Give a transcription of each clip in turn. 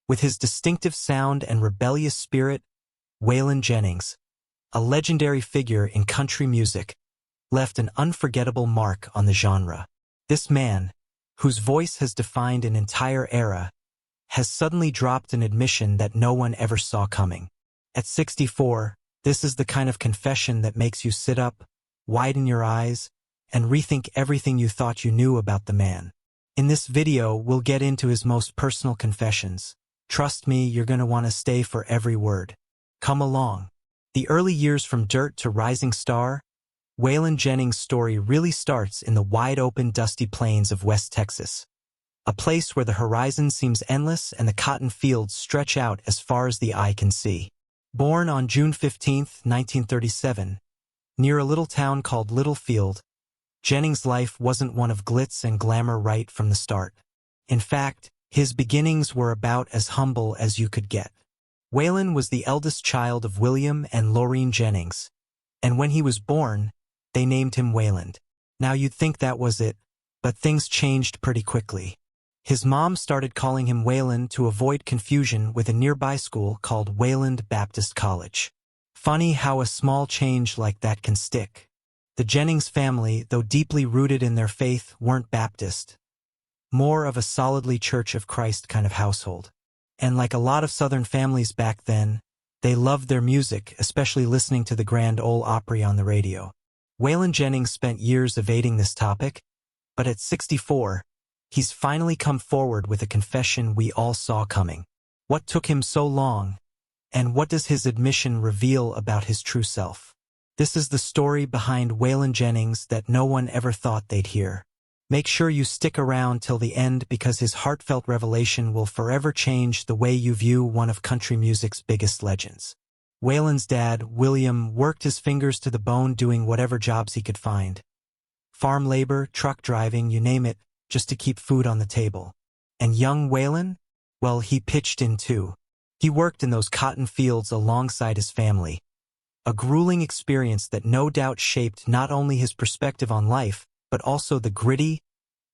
With his distinctive sound and rebellious spirit, Waylon Jennings, a legendary figure in country music, left an unforgettable mark on the genre. This man, whose voice has defined an entire era, has suddenly dropped an admission that no one ever saw coming. At 64, this is the kind of confession that makes you sit up, widen your eyes, and rethink everything you thought you knew about the man. In this video, we'll get into his most personal confessions. Trust me, you're going to want to stay for every word. Come along. The early years from dirt to rising star, Waylon Jennings' story really starts in the wide-open dusty plains of West Texas, a place where the horizon seems endless and the cotton fields stretch out as far as the eye can see. Born on June 15, 1937, near a little town called Littlefield, Jennings' life wasn't one of glitz and glamour right from the start. In fact, his beginnings were about as humble as you could get. Waylon was the eldest child of William and Laureen Jennings, and when he was born, they named him Wayland. Now you'd think that was it, but things changed pretty quickly. His mom started calling him Waylon to avoid confusion with a nearby school called Wayland Baptist College. Funny how a small change like that can stick. The Jennings family, though deeply rooted in their faith, weren't Baptist. More of a solidly Church of Christ kind of household. And like a lot of Southern families back then, they loved their music, especially listening to the Grand Ole Opry on the radio. Waylon Jennings spent years evading this topic, but at 64, he's finally come forward with a confession we all saw coming. What took him so long, and what does his admission reveal about his true self? This is the story behind Waylon Jennings that no one ever thought they'd hear. Make sure you stick around till the end because his heartfelt revelation will forever change the way you view one of country music's biggest legends. Waylon's dad, William, worked his fingers to the bone doing whatever jobs he could find. Farm labor, truck driving, you name it, just to keep food on the table. And young Waylon? Well, he pitched in too. He worked in those cotton fields alongside his family. A grueling experience that no doubt shaped not only his perspective on life, but also the gritty,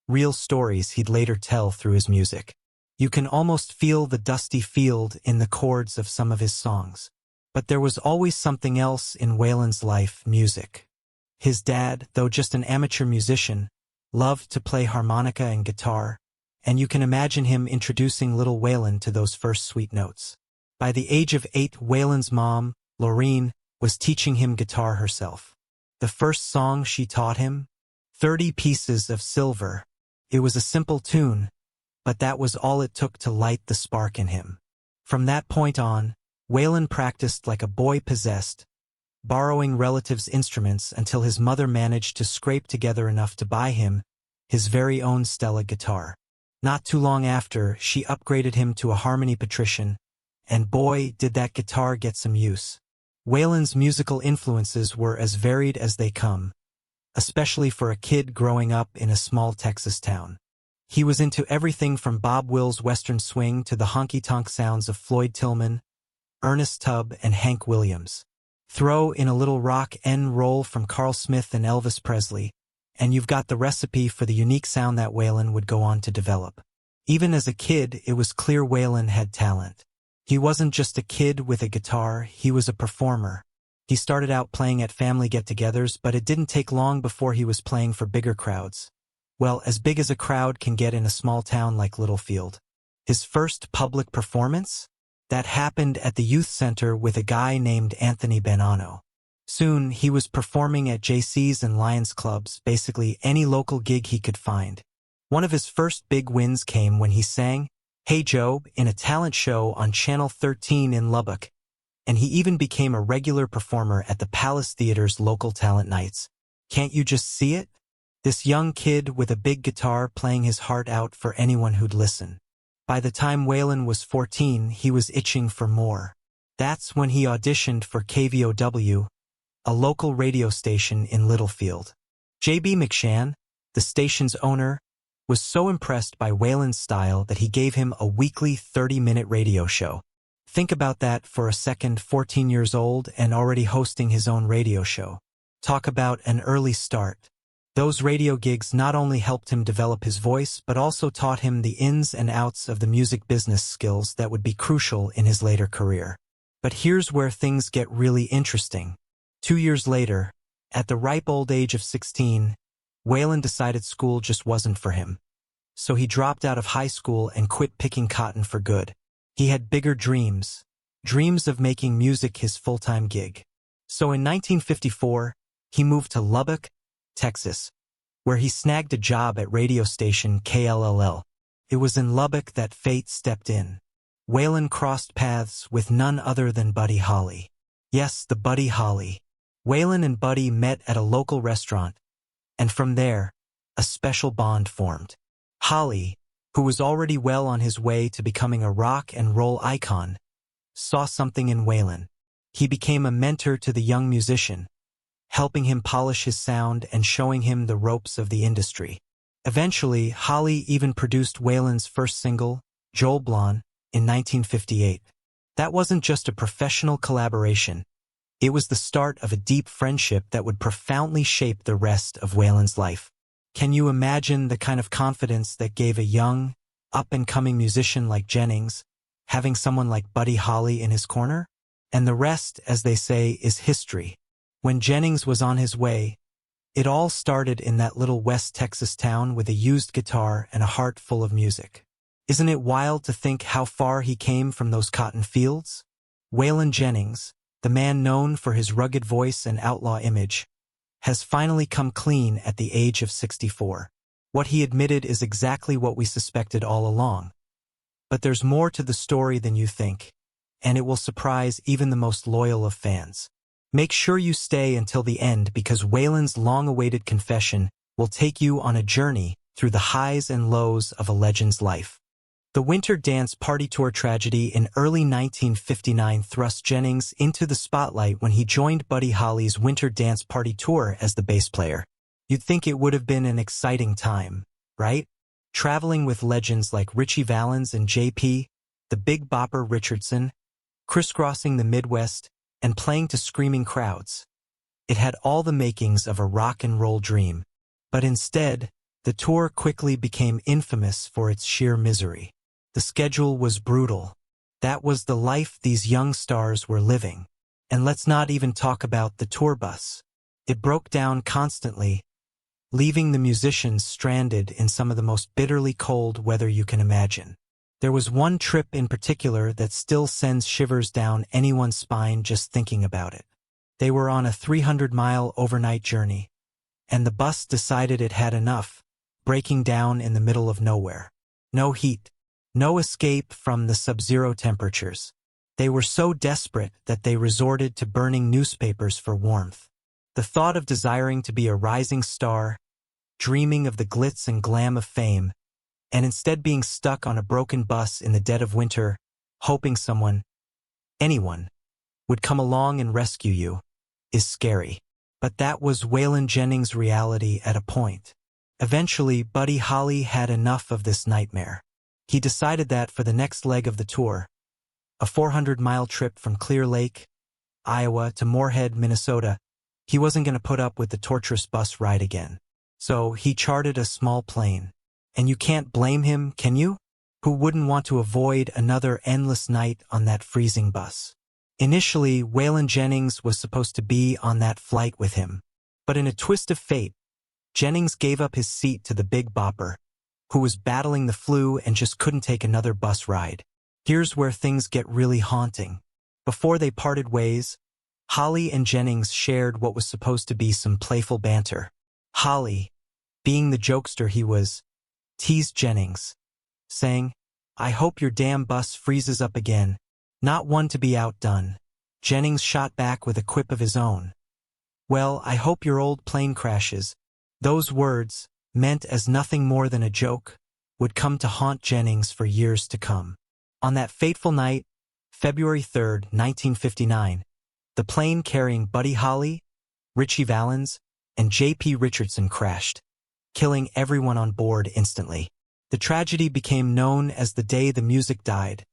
real stories he'd later tell through his music. You can almost feel the dusty field in the chords of some of his songs. But there was always something else in Waylon's life, music. His dad, though just an amateur musician, loved to play harmonica and guitar, and you can imagine him introducing little Waylon to those first sweet notes. By the age of 8, Waylon's mom, Laureen, was teaching him guitar herself. The first song she taught him, 30 Pieces of Silver. It was a simple tune, but that was all it took to light the spark in him. From that point on, Waylon practiced like a boy possessed, borrowing relatives' instruments until his mother managed to scrape together enough to buy him his very own Stella guitar. Not too long after, she upgraded him to a Harmony Patrician, and boy, did that guitar get some use. Waylon's musical influences were as varied as they come, especially for a kid growing up in a small Texas town. He was into everything from Bob Wills' Western swing to the honky-tonk sounds of Floyd Tillman, Ernest Tubb, and Hank Williams. Throw in a little rock and roll from Carl Smith and Elvis Presley, and you've got the recipe for the unique sound that Waylon would go on to develop. Even as a kid, it was clear Waylon had talent. He wasn't just a kid with a guitar, he was a performer. He started out playing at family get-togethers, but it didn't take long before he was playing for bigger crowds. Well, as big as a crowd can get in a small town like Littlefield. His first public performance? That happened at the youth center with a guy named Anthony Bonanno. Soon, he was performing at JC's and Lions clubs, basically any local gig he could find. One of his first big wins came when he sang Hey Joe in a talent show on Channel 13 in Lubbock, and he even became a regular performer at the Palace Theater's local talent nights. Can't you just see it? This young kid with a big guitar playing his heart out for anyone who'd listen. By the time Waylon was 14, he was itching for more. That's when he auditioned for KVOW, a local radio station in Littlefield. J.B. McShann, the station's owner, was so impressed by Waylon's style that he gave him a weekly 30-minute radio show. Think about that for a second, 14 years old and already hosting his own radio show. Talk about an early start. Those radio gigs not only helped him develop his voice but also taught him the ins and outs of the music business skills that would be crucial in his later career. But here's where things get really interesting. 2 years later, at the ripe old age of 16, Waylon decided school just wasn't for him. So he dropped out of high school and quit picking cotton for good. He had bigger dreams of making music his full-time gig. So in 1954, he moved to Lubbock, Texas, where he snagged a job at radio station KLLL. It was in Lubbock that fate stepped in. Waylon crossed paths with none other than Buddy Holly. Yes, the Buddy Holly. Waylon and Buddy met at a local restaurant, and from there, a special bond formed. Holly, who was already well on his way to becoming a rock and roll icon, saw something in Waylon. He became a mentor to the young musician, helping him polish his sound and showing him the ropes of the industry. Eventually, Holly even produced Waylon's first single, Joel Blon, in 1958. That wasn't just a professional collaboration. It was the start of a deep friendship that would profoundly shape the rest of Waylon's life. Can you imagine the kind of confidence that gave a young, up-and-coming musician like Jennings, having someone like Buddy Holly in his corner? And the rest, as they say, is history. When Jennings was on his way, it all started in that little West Texas town with a used guitar and a heart full of music. Isn't it wild to think how far he came from those cotton fields? Waylon Jennings, the man known for his rugged voice and outlaw image, has finally come clean at the age of 64. What he admitted is exactly what we suspected all along. But there's more to the story than you think, and it will surprise even the most loyal of fans. Make sure you stay until the end because Waylon's long-awaited confession will take you on a journey through the highs and lows of a legend's life. The Winter Dance Party Tour tragedy in early 1959 thrust Jennings into the spotlight when he joined Buddy Holly's Winter Dance Party Tour as the bass player. You'd think it would have been an exciting time, right? Traveling with legends like Ritchie Valens and J.P., the Big Bopper Richardson, crisscrossing the Midwest, and playing to screaming crowds. It had all the makings of a rock and roll dream. But instead, the tour quickly became infamous for its sheer misery. The schedule was brutal. That was the life these young stars were living. And let's not even talk about the tour bus. It broke down constantly, leaving the musicians stranded in some of the most bitterly cold weather you can imagine. There was one trip in particular that still sends shivers down anyone's spine just thinking about it. They were on a 300-mile overnight journey, and the bus decided it had enough, breaking down in the middle of nowhere. No heat, no escape from the sub-zero temperatures. They were so desperate that they resorted to burning newspapers for warmth. The thought of desiring to be a rising star, dreaming of the glitz and glam of fame, and instead being stuck on a broken bus in the dead of winter, hoping someone, anyone, would come along and rescue you, is scary. But that was Waylon Jennings' reality at a point. Eventually, Buddy Holly had enough of this nightmare. He decided that for the next leg of the tour, a 400-mile trip from Clear Lake, Iowa to Moorhead, Minnesota, he wasn't going to put up with the torturous bus ride again. So he chartered a small plane. And you can't blame him, can you? Who wouldn't want to avoid another endless night on that freezing bus? Initially, Waylon Jennings was supposed to be on that flight with him. But in a twist of fate, Jennings gave up his seat to the Big Bopper, who was battling the flu and just couldn't take another bus ride. Here's where things get really haunting. Before they parted ways, Holly and Jennings shared what was supposed to be some playful banter. Holly, being the jokester he was, teased Jennings, saying, "I hope your damn bus freezes up again." Not one to be outdone, Jennings shot back with a quip of his own. "Well, I hope your old plane crashes." Those words, meant as nothing more than a joke, would come to haunt Jennings for years to come. On that fateful night, February 3, 1959, the plane carrying Buddy Holly, Ritchie Valens, and J.P. Richardson crashed, killing everyone on board instantly. The tragedy became known as the day the music died,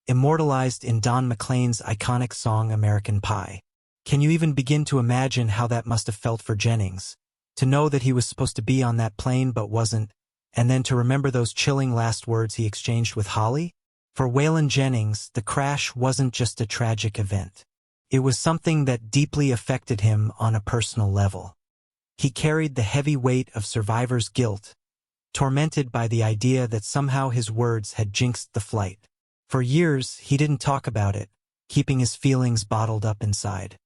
immortalized in Don McLean's iconic song American Pie. Can you even begin to imagine how that must have felt for Jennings? To know that he was supposed to be on that plane but wasn't, and then to remember those chilling last words he exchanged with Holly? For Waylon Jennings, the crash wasn't just a tragic event. It was something that deeply affected him on a personal level. He carried the heavy weight of survivor's guilt, tormented by the idea that somehow his words had jinxed the flight. For years, he didn't talk about it, keeping his feelings bottled up inside.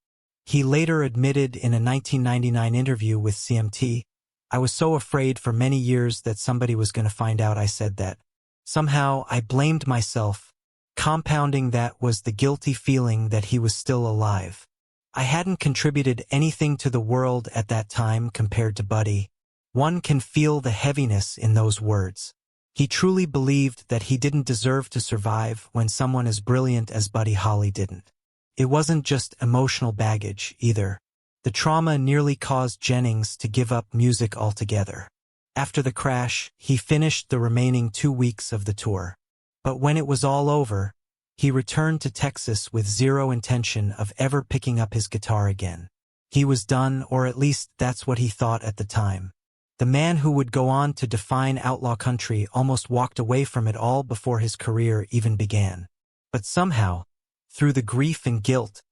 He later admitted in a 1999 interview with CMT, "I was so afraid for many years that somebody was going to find out I said that. Somehow, I blamed myself, compounding that was the guilty feeling that he was still alive. I hadn't contributed anything to the world at that time compared to Buddy." One can feel the heaviness in those words. He truly believed that he didn't deserve to survive when someone as brilliant as Buddy Holly didn't. It wasn't just emotional baggage, either. The trauma nearly caused Jennings to give up music altogether. After the crash, he finished the remaining 2 weeks of the tour. But when it was all over, he returned to Texas with zero intention of ever picking up his guitar again. He was done, or at least that's what he thought at the time. The man who would go on to define outlaw country almost walked away from it all before his career even began. But somehow, through the grief and guilt,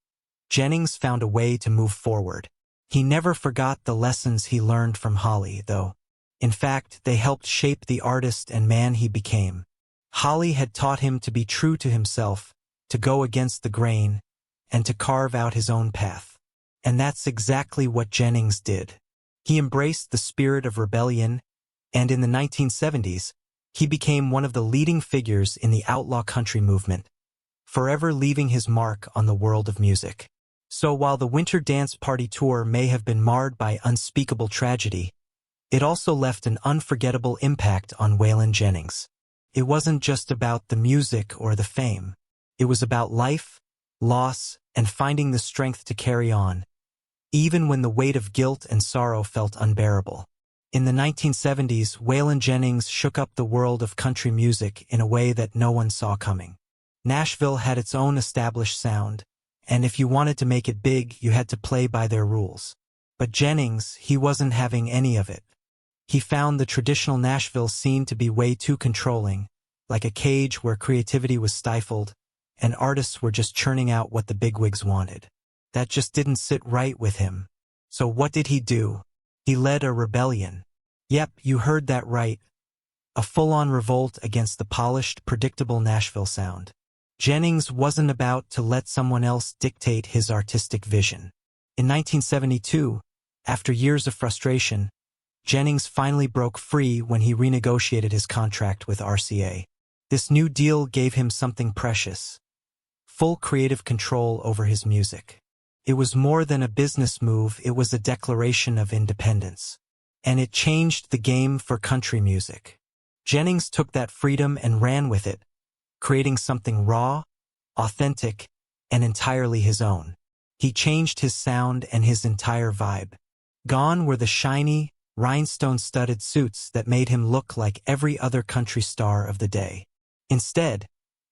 Jennings found a way to move forward. He never forgot the lessons he learned from Holly, though. In fact, they helped shape the artist and man he became. Holly had taught him to be true to himself, to go against the grain, and to carve out his own path. And that's exactly what Jennings did. He embraced the spirit of rebellion, and in the 1970s, he became one of the leading figures in the outlaw country movement, forever leaving his mark on the world of music. So while the Winter Dance Party Tour may have been marred by unspeakable tragedy, it also left an unforgettable impact on Waylon Jennings. It wasn't just about the music or the fame. It was about life, loss, and finding the strength to carry on, even when the weight of guilt and sorrow felt unbearable. In the 1970s, Waylon Jennings shook up the world of country music in a way that no one saw coming. Nashville had its own established sound, and if you wanted to make it big, you had to play by their rules. But Jennings, he wasn't having any of it. He found the traditional Nashville scene to be way too controlling, like a cage where creativity was stifled, and artists were just churning out what the bigwigs wanted. That just didn't sit right with him. So what did he do? He led a rebellion. Yep, you heard that right. A full-on revolt against the polished, predictable Nashville sound. Jennings wasn't about to let someone else dictate his artistic vision. In 1972, after years of frustration, Jennings finally broke free when he renegotiated his contract with RCA. This new deal gave him something precious: full creative control over his music. It was more than a business move, it was a declaration of independence. And it changed the game for country music. Jennings took that freedom and ran with it, creating something raw, authentic, and entirely his own. He changed his sound and his entire vibe. Gone were the shiny, rhinestone-studded suits that made him look like every other country star of the day. Instead,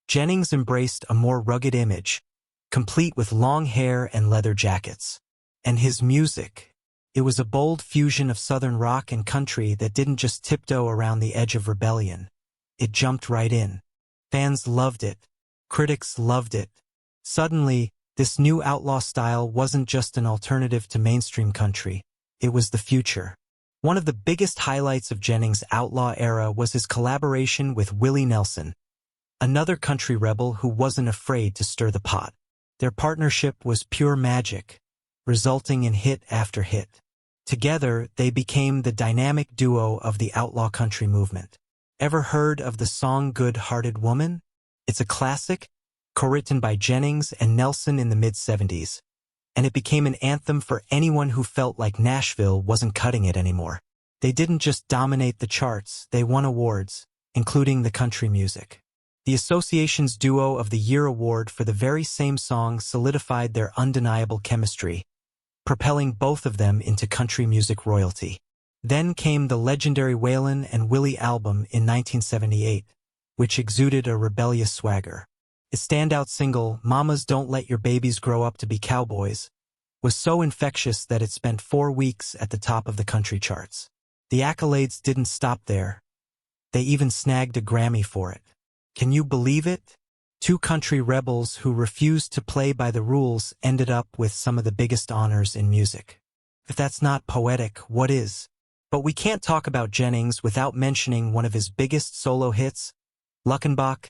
Jennings embraced a more rugged image, complete with long hair and leather jackets. And his music, it was a bold fusion of southern rock and country that didn't just tiptoe around the edge of rebellion. It jumped right in. Fans loved it. Critics loved it. Suddenly, this new outlaw style wasn't just an alternative to mainstream country. It was the future. One of the biggest highlights of Jennings' outlaw era was his collaboration with Willie Nelson, another country rebel who wasn't afraid to stir the pot. Their partnership was pure magic, resulting in hit after hit. Together, they became the dynamic duo of the outlaw country movement. Ever heard of the song Good-Hearted Woman? It's a classic, co-written by Jennings and Nelson in the mid-70s, and it became an anthem for anyone who felt like Nashville wasn't cutting it anymore. They didn't just dominate the charts, they won awards, including the country music. The Association's Duo of the Year award for the very same song solidified their undeniable chemistry, propelling both of them into country music royalty. Then came the legendary Waylon and Willie album in 1978, which exuded a rebellious swagger. Its standout single, Mamas Don't Let Your Babies Grow Up to Be Cowboys, was so infectious that it spent 4 weeks at the top of the country charts. The accolades didn't stop there. They even snagged a Grammy for it. Can you believe it? 2 country rebels who refused to play by the rules ended up with some of the biggest honors in music. If that's not poetic, what is? But we can't talk about Jennings without mentioning one of his biggest solo hits, Luckenbach,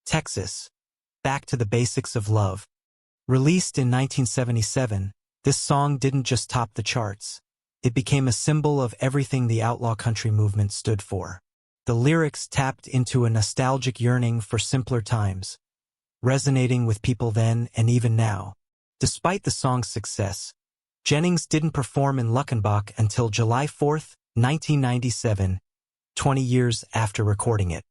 Texas, Back to the Basics of Love. Released in 1977, this song didn't just top the charts. It became a symbol of everything the outlaw country movement stood for. The lyrics tapped into a nostalgic yearning for simpler times, resonating with people then and even now. Despite the song's success, Jennings didn't perform in Luckenbach until July 4, 1997, 20 years after recording it.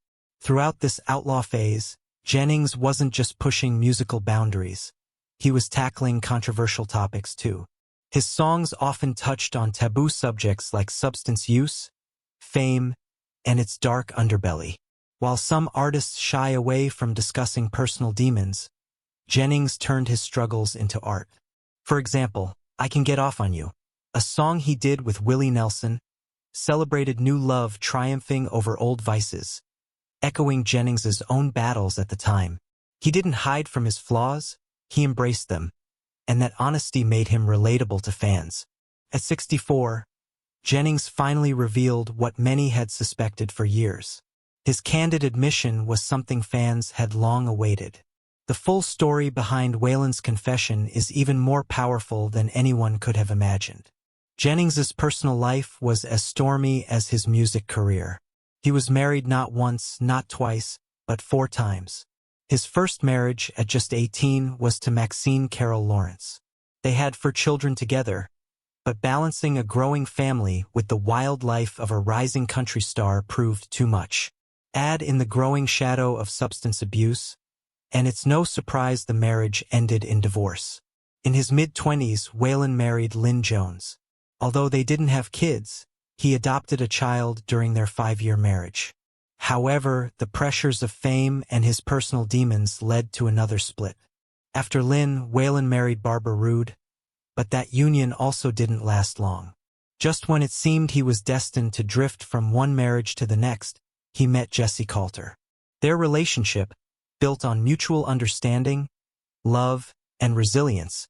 Throughout this outlaw phase, Jennings wasn't just pushing musical boundaries. He was tackling controversial topics too. His songs often touched on taboo subjects like substance use, fame, and its dark underbelly. While some artists shy away from discussing personal demons, Jennings turned his struggles into art. For example, I Can Get Off on You, a song he did with Willie Nelson, celebrated new love triumphing over old vices, echoing Jennings's own battles at the time. He didn't hide from his flaws, he embraced them, and that honesty made him relatable to fans. At 64, Jennings finally revealed what many had suspected for years. His candid admission was something fans had long awaited. The full story behind Waylon's confession is even more powerful than anyone could have imagined. Jennings's personal life was as stormy as his music career. He was married not once, not twice, but 4 times. His first marriage at just 18 was to Maxine Carroll Lawrence. They had 4 children together, but balancing a growing family with the wild life of a rising country star proved too much. Add in the growing shadow of substance abuse, and it's no surprise the marriage ended in divorce. In his mid-20s, Waylon married Lynn Jones. Although they didn't have kids, he adopted a child during their 5-year marriage. However, the pressures of fame and his personal demons led to another split. After Lynn, Waylon married Barbara Roode, but that union also didn't last long. Just when it seemed he was destined to drift from one marriage to the next, he met Jessie Coulter. Their relationship, built on mutual understanding, love, and resilience,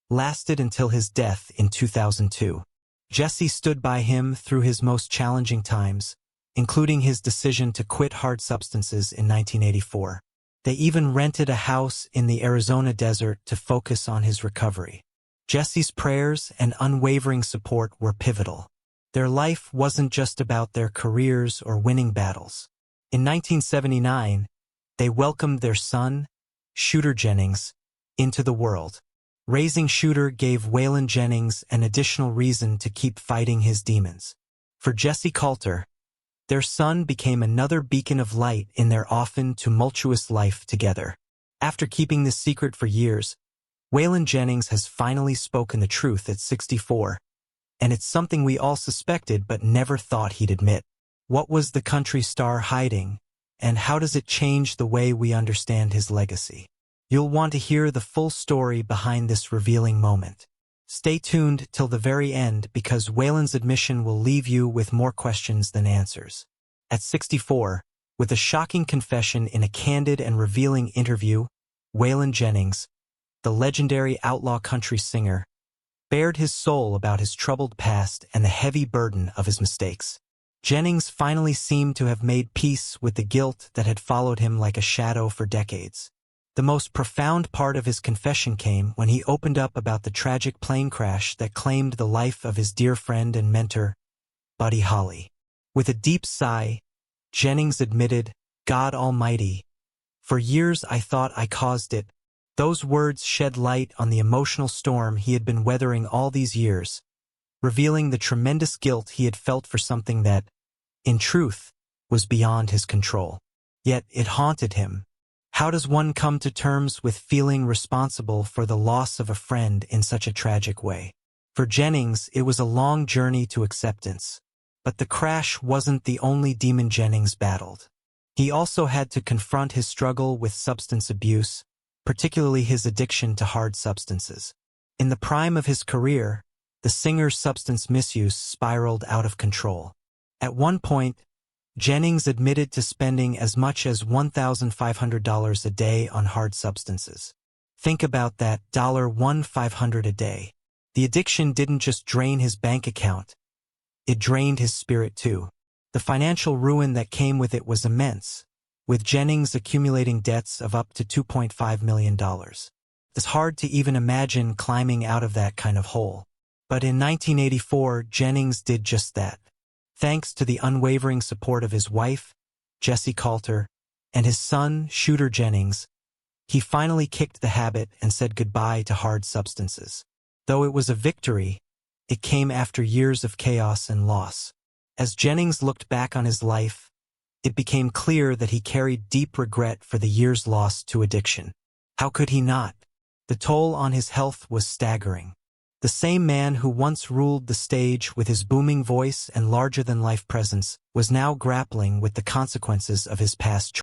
lasted until his death in 2002. Jessie stood by him through his most challenging times, including his decision to quit hard substances in 1984. They even rented a house in the Arizona desert to focus on his recovery. Jessie's prayers and unwavering support were pivotal. Their life wasn't just about their careers or winning battles. In 1979, they welcomed their son, Shooter Jennings, into the world. Raising Shooter gave Waylon Jennings an additional reason to keep fighting his demons. For Jessie Coulter, their son became another beacon of light in their often tumultuous life together. After keeping this secret for years, Waylon Jennings has finally spoken the truth at 64, and it's something we all suspected but never thought he'd admit. What was the country star hiding, and how does it change the way we understand his legacy? You'll want to hear the full story behind this revealing moment. Stay tuned till the very end because Waylon's admission will leave you with more questions than answers. At 64, with a shocking confession in a candid and revealing interview, Waylon Jennings, the legendary outlaw country singer, bared his soul about his troubled past and the heavy burden of his mistakes. Jennings finally seemed to have made peace with the guilt that had followed him like a shadow for decades. The most profound part of his confession came when he opened up about the tragic plane crash that claimed the life of his dear friend and mentor, Buddy Holly. With a deep sigh, Jennings admitted, "God Almighty, for years I thought I caused it." Those words shed light on the emotional storm he had been weathering all these years, revealing the tremendous guilt he had felt for something that, in truth, was beyond his control. Yet it haunted him. How does one come to terms with feeling responsible for the loss of a friend in such a tragic way? For Jennings, it was a long journey to acceptance. But the crash wasn't the only demon Jennings battled. He also had to confront his struggle with substance abuse, particularly his addiction to hard substances. In the prime of his career, the singer's substance misuse spiraled out of control. At one point, Jennings admitted to spending as much as $1,500 a day on hard substances. Think about that, $1,500 a day. The addiction didn't just drain his bank account, it drained his spirit too. The financial ruin that came with it was immense, with Jennings accumulating debts of up to $2.5 million. It's hard to even imagine climbing out of that kind of hole. But in 1984, Jennings did just that. Thanks to the unwavering support of his wife, Jessie Coulter, and his son, Shooter Jennings, he finally kicked the habit and said goodbye to hard substances. Though it was a victory, it came after years of chaos and loss. As Jennings looked back on his life, it became clear that he carried deep regret for the years lost to addiction. How could he not? The toll on his health was staggering. The same man who once ruled the stage with his booming voice and larger-than-life presence was now grappling with the consequences of his past choices.